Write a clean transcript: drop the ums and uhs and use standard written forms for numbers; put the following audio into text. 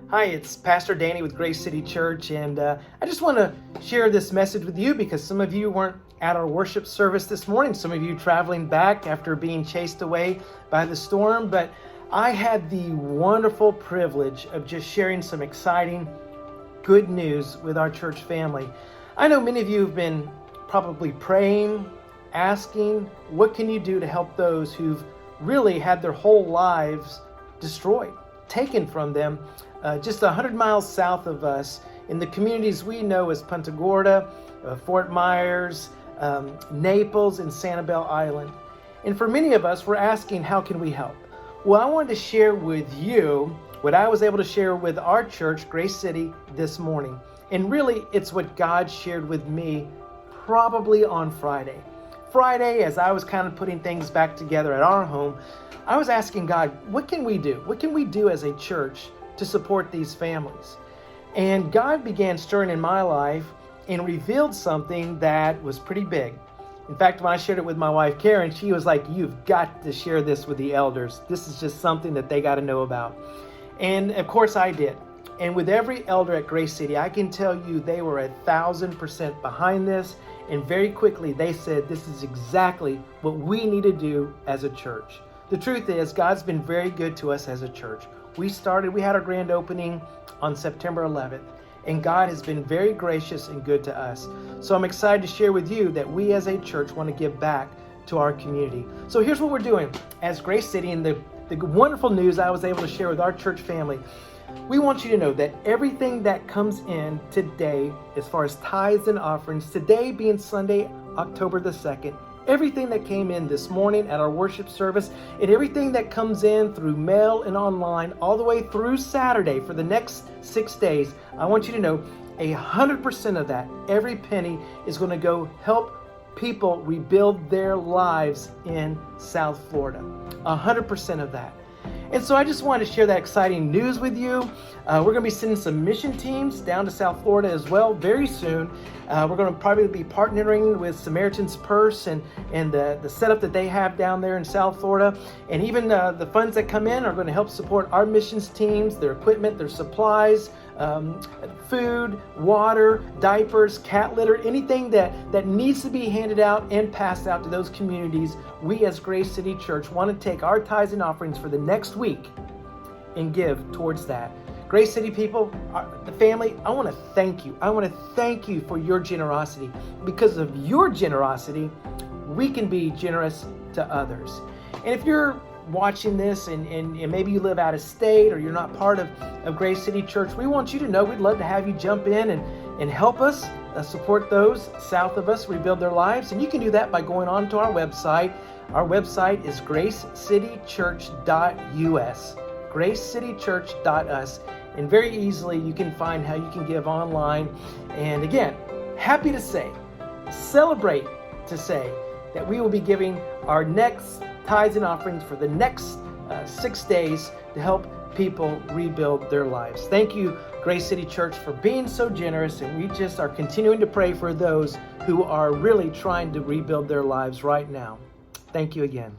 Hi, it's Pastor Danny with Grace City Church, and I just want to share this message with you because some of you weren't at our worship service this morning. Some of you traveling back after being chased away by the storm, but I had the wonderful privilege of just sharing some exciting, good news with our church family. I know many of you have been probably praying, asking, what can you do to help those who've really had their whole lives destroyed, taken from them, just 100 miles south of us in the communities we know as Punta Gorda, Fort Myers, Naples, and Sanibel Island. And for many of us, we're asking, how can we help? Well, I wanted to share with you what I was able to share with our church, Grace City, this morning. And really, it's what God shared with me probably on Friday. Friday, as I was kind of putting things back together at our home, I was asking God, what can we do? What can we do as a church to support these families? And God began stirring in my life and revealed something that was pretty big. In fact, when I shared it with my wife, Karen, she was like, you've got to share this with the elders. This is just something that they got to know about. And of course I did. And with every elder at Grace City, I can tell you they were 1,000% behind this. And very quickly they said, this is exactly what we need to do as a church. The truth is, God's been very good to us as a church. We had our grand opening on September 11th, and God has been very gracious and good to us. So I'm excited to share with you that we as a church want to give back to our community. So here's what we're doing as Grace City, and the wonderful news I was able to share with our church family. We want you to know that everything that comes in today, as far as tithes and offerings, today being Sunday, October the 2nd, everything that came in this morning at our worship service, and everything that comes in through mail and online all the way through Saturday for the next 6 days, I want you to know 100% of that, every penny, is going to go help people rebuild their lives in South Florida. 100% of that. And so I just wanted to share that exciting news with you. We're going to be sending some mission teams down to South Florida as well very soon. We're going to probably be partnering with Samaritan's Purse and the setup that they have down there in South Florida. And even the funds that come in are going to help support our missions teams, their equipment, their supplies, food, water, diapers, cat litter, anything that needs to be handed out and passed out to those communities. We as Grace City Church want to take our tithes and offerings for the next week and give towards that. Grace City people, the family, I want to thank you. I want to thank you for your generosity. Because of your generosity, we can be generous to others. And if you're watching this and maybe you live out of state or you're not part of Grace City Church, we want you to know we'd love to have you jump in and help us support those south of us rebuild their lives. And you can do that by going on to our website. Our website is gracecitychurch.us, gracecitychurch.us, and very easily you can find how you can give online. And again, happy to say, celebrate to say that we will be giving our next tithes and offerings for the next 6 days to help people rebuild their lives. Thank you, Grace City Church, for being so generous, and we just are continuing to pray for those who are really trying to rebuild their lives right now. Thank you again.